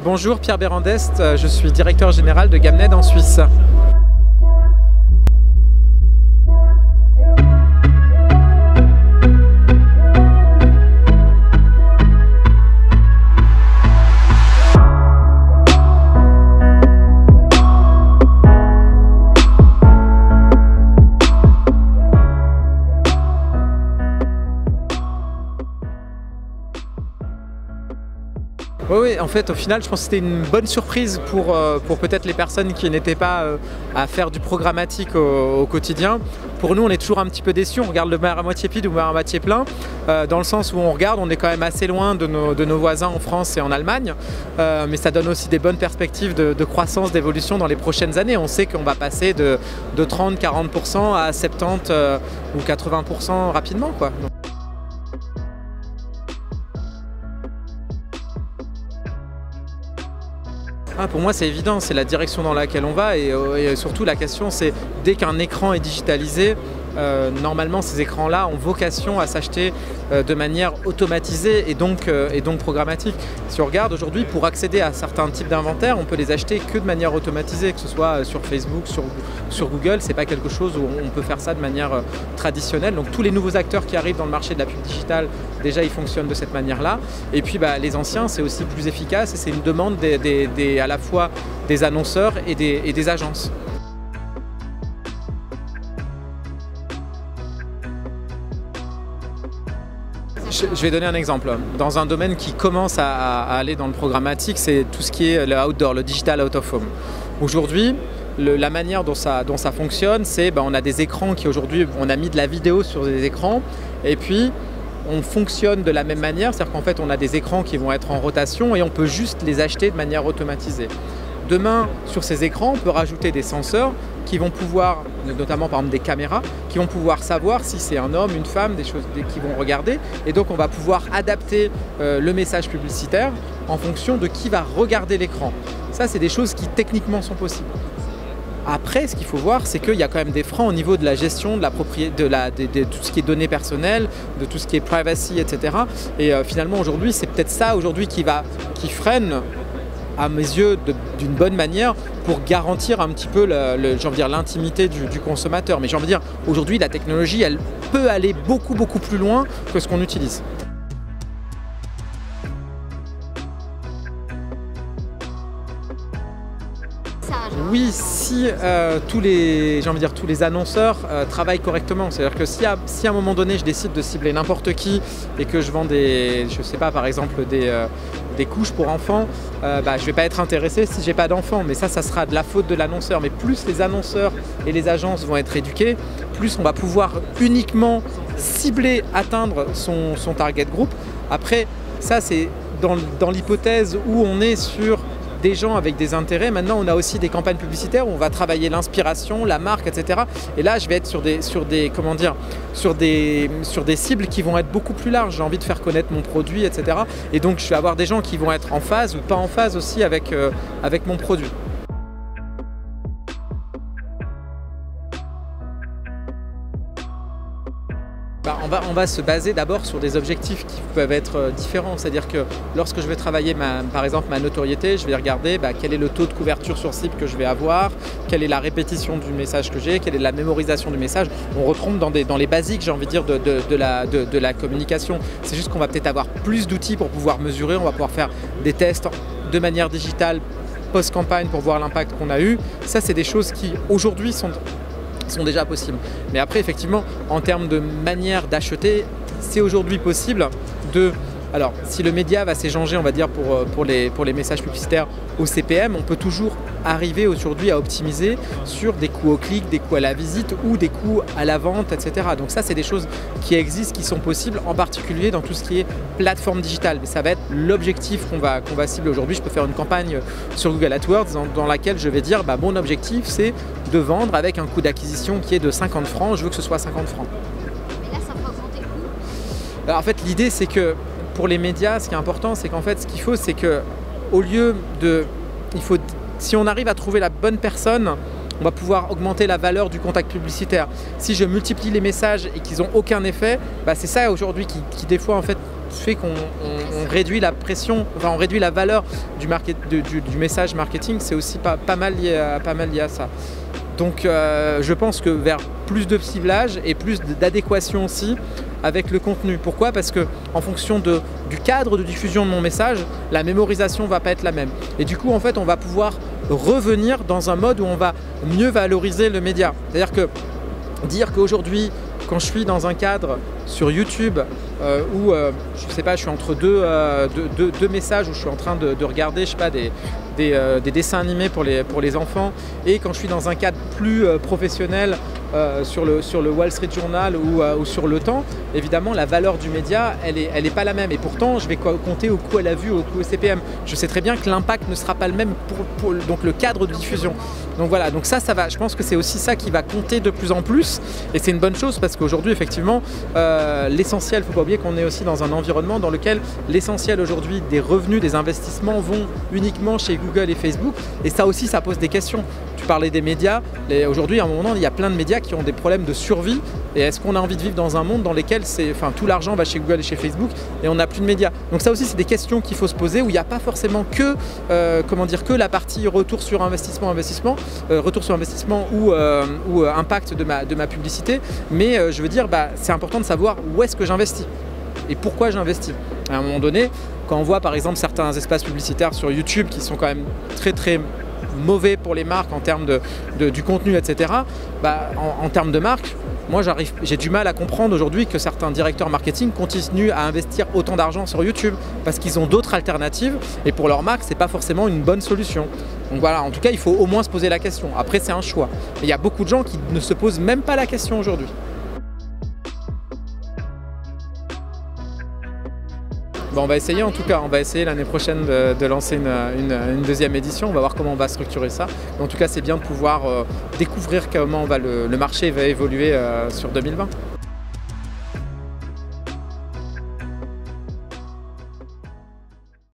Bonjour, Pierre Bérandest, je suis directeur général de Gamned en Suisse. Oui, en fait, au final, je pense que c'était une bonne surprise pour peut-être les personnes qui n'étaient pas à faire du programmatique au quotidien. Pour nous, on est toujours un petit peu déçus. On regarde le verre à moitié vide ou le verre à moitié plein, dans le sens où on regarde, on est quand même assez loin de nos voisins en France et en Allemagne, mais ça donne aussi des bonnes perspectives de croissance, d'évolution dans les prochaines années. On sait qu'on va passer de 30-40% à 70 ou 80% rapidement, quoi. Pour moi c'est évident, c'est la direction dans laquelle on va et surtout la question c'est dès qu'un écran est digitalisé, normalement ces écrans-là ont vocation à s'acheter de manière automatisée et donc programmatique. Si on regarde aujourd'hui, pour accéder à certains types d'inventaires, on peut les acheter que de manière automatisée, que ce soit sur Facebook, sur Google, c'est pas quelque chose où on peut faire ça de manière traditionnelle. Donc tous les nouveaux acteurs qui arrivent dans le marché de la pub digitale, déjà ils fonctionnent de cette manière-là. Et puis les anciens, c'est aussi plus efficace et c'est une demande à la fois des annonceurs et des agences. Je vais donner un exemple. Dans un domaine qui commence à aller dans le programmatique, c'est tout ce qui est le outdoor, le digital out of home. Aujourd'hui, la manière dont ça fonctionne, c'est on a des écrans qui aujourd'hui, on a mis de la vidéo sur des écrans et puis on fonctionne de la même manière, c'est-à-dire qu'en fait on a des écrans qui vont être en rotation et on peut juste les acheter de manière automatisée. Demain, sur ces écrans, on peut rajouter des senseurs qui vont pouvoir, notamment par exemple des caméras, qui vont pouvoir savoir si c'est un homme, une femme, des choses qui vont regarder. Et donc on va pouvoir adapter le message publicitaire en fonction de qui va regarder l'écran. Ça, c'est des choses qui techniquement sont possibles. Après, ce qu'il faut voir, c'est qu'il y a quand même des freins au niveau de la gestion de la propriété, de tout ce qui est données personnelles, de tout ce qui est privacy, etc. Et finalement, aujourd'hui, c'est peut-être ça aujourd'hui qui freine à mes yeux d'une bonne manière pour garantir un petit peu l'intimité du consommateur. Mais j'ai envie de dire, aujourd'hui la technologie elle peut aller beaucoup plus loin que ce qu'on utilise. Oui, si tous les annonceurs travaillent correctement. C'est-à-dire que si à un moment donné je décide de cibler n'importe qui et que je vends je sais pas, par exemple des couches pour enfants, je ne vais pas être intéressé si j'ai pas d'enfants. Mais ça sera de la faute de l'annonceur. Mais plus les annonceurs et les agences vont être éduqués, plus on va pouvoir uniquement cibler, atteindre son target group. Après, ça c'est dans l'hypothèse où on est sur des gens avec des intérêts. Maintenant, on a aussi des campagnes publicitaires où on va travailler l'inspiration, la marque, etc. Et là, je vais être sur des cibles qui vont être beaucoup plus larges. J'ai envie de faire connaître mon produit, etc. Et donc, je vais avoir des gens qui vont être en phase ou pas en phase aussi avec mon produit. On va se baser d'abord sur des objectifs qui peuvent être différents. C'est-à-dire que lorsque je vais travailler par exemple ma notoriété, je vais regarder quel est le taux de couverture sur cible que je vais avoir, quelle est la répétition du message que j'ai, quelle est la mémorisation du message. On retombe dans les basiques, j'ai envie de dire, de la communication. C'est juste qu'on va peut-être avoir plus d'outils pour pouvoir mesurer, on va pouvoir faire des tests de manière digitale post-campagne pour voir l'impact qu'on a eu. Ça, c'est des choses qui aujourd'hui sont déjà possibles. Mais après, effectivement, en termes de manière d'acheter, c'est aujourd'hui possible de... Alors, si le média va s'échanger, on va dire, pour les messages publicitaires au CPM, on peut toujours arriver aujourd'hui à optimiser sur des coûts au clic, des coûts à la visite ou des coûts à la vente, etc. Donc ça, c'est des choses qui existent, qui sont possibles, en particulier dans tout ce qui est plateforme digitale. Mais ça va être l'objectif qu'on va cibler aujourd'hui. Je peux faire une campagne sur Google AdWords dans laquelle je vais dire mon objectif, c'est de vendre avec un coût d'acquisition qui est de 50 francs. Je veux que ce soit 50 francs. Mais là, ça fera augmenter le coût. Alors, en fait, l'idée, c'est que pour les médias, ce qui est important, c'est qu'en fait, ce qu'il faut, c'est que au lieu de... si on arrive à trouver la bonne personne, on va pouvoir augmenter la valeur du contact publicitaire. Si je multiplie les messages et qu'ils n'ont aucun effet, c'est ça aujourd'hui qui des fois en fait fait qu'on réduit la pression, enfin on réduit la valeur du message marketing, c'est aussi pas mal lié à ça. Donc je pense que vers plus de ciblage et plus d'adéquation aussi avec le contenu. Pourquoi? Parce que en fonction du cadre de diffusion de mon message, la mémorisation ne va pas être la même. Et du coup, en fait, on va pouvoir revenir dans un mode où on va mieux valoriser le média. C'est-à-dire que dire qu'aujourd'hui, quand je suis dans un cadre sur YouTube où je sais pas, je suis entre deux messages, où je suis en train de regarder, je sais pas, des dessins animés pour les enfants, et quand je suis dans un cadre plus professionnel sur le Wall Street Journal ou sur Le Temps, évidemment la valeur du média elle est pas la même, et pourtant je vais compter au coût à la vue, au coût au CPM. Je sais très bien que l'impact ne sera pas le même pour donc le cadre de diffusion. Donc voilà, donc ça va, je pense que c'est aussi ça qui va compter de plus en plus, et c'est une bonne chose parce qu'aujourd'hui effectivement l'essentiel, il ne faut pas oublier qu'on est aussi dans un environnement dans lequel l'essentiel aujourd'hui des revenus, des investissements vont uniquement chez Google et Facebook, et ça aussi ça pose des questions. Tu parlais des médias, aujourd'hui à un moment il y a plein de médias qui ont des problèmes de survie, et est-ce qu'on a envie de vivre dans un monde dans lequel tout l'argent va chez Google et chez Facebook et on n'a plus de médias? Donc ça aussi c'est des questions qu'il faut se poser, où il n'y a pas forcément que la partie retour sur investissement ou impact de ma publicité, mais je veux dire c'est important de savoir où est-ce que j'investis et pourquoi j'investis. À un moment donné, quand on voit par exemple certains espaces publicitaires sur YouTube qui sont quand même très très mauvais pour les marques en termes du contenu, etc. En termes de marque, moi j'ai du mal à comprendre aujourd'hui que certains directeurs marketing continuent à investir autant d'argent sur YouTube, parce qu'ils ont d'autres alternatives, et pour leur marque c'est pas forcément une bonne solution. Donc voilà, en tout cas il faut au moins se poser la question. Après c'est un choix, mais il y a beaucoup de gens qui ne se posent même pas la question aujourd'hui. Bon, on va essayer en tout cas, on va essayer l'année prochaine de lancer une deuxième édition. On va voir comment on va structurer ça. Mais en tout cas, c'est bien de pouvoir découvrir comment le marché va évoluer sur 2020.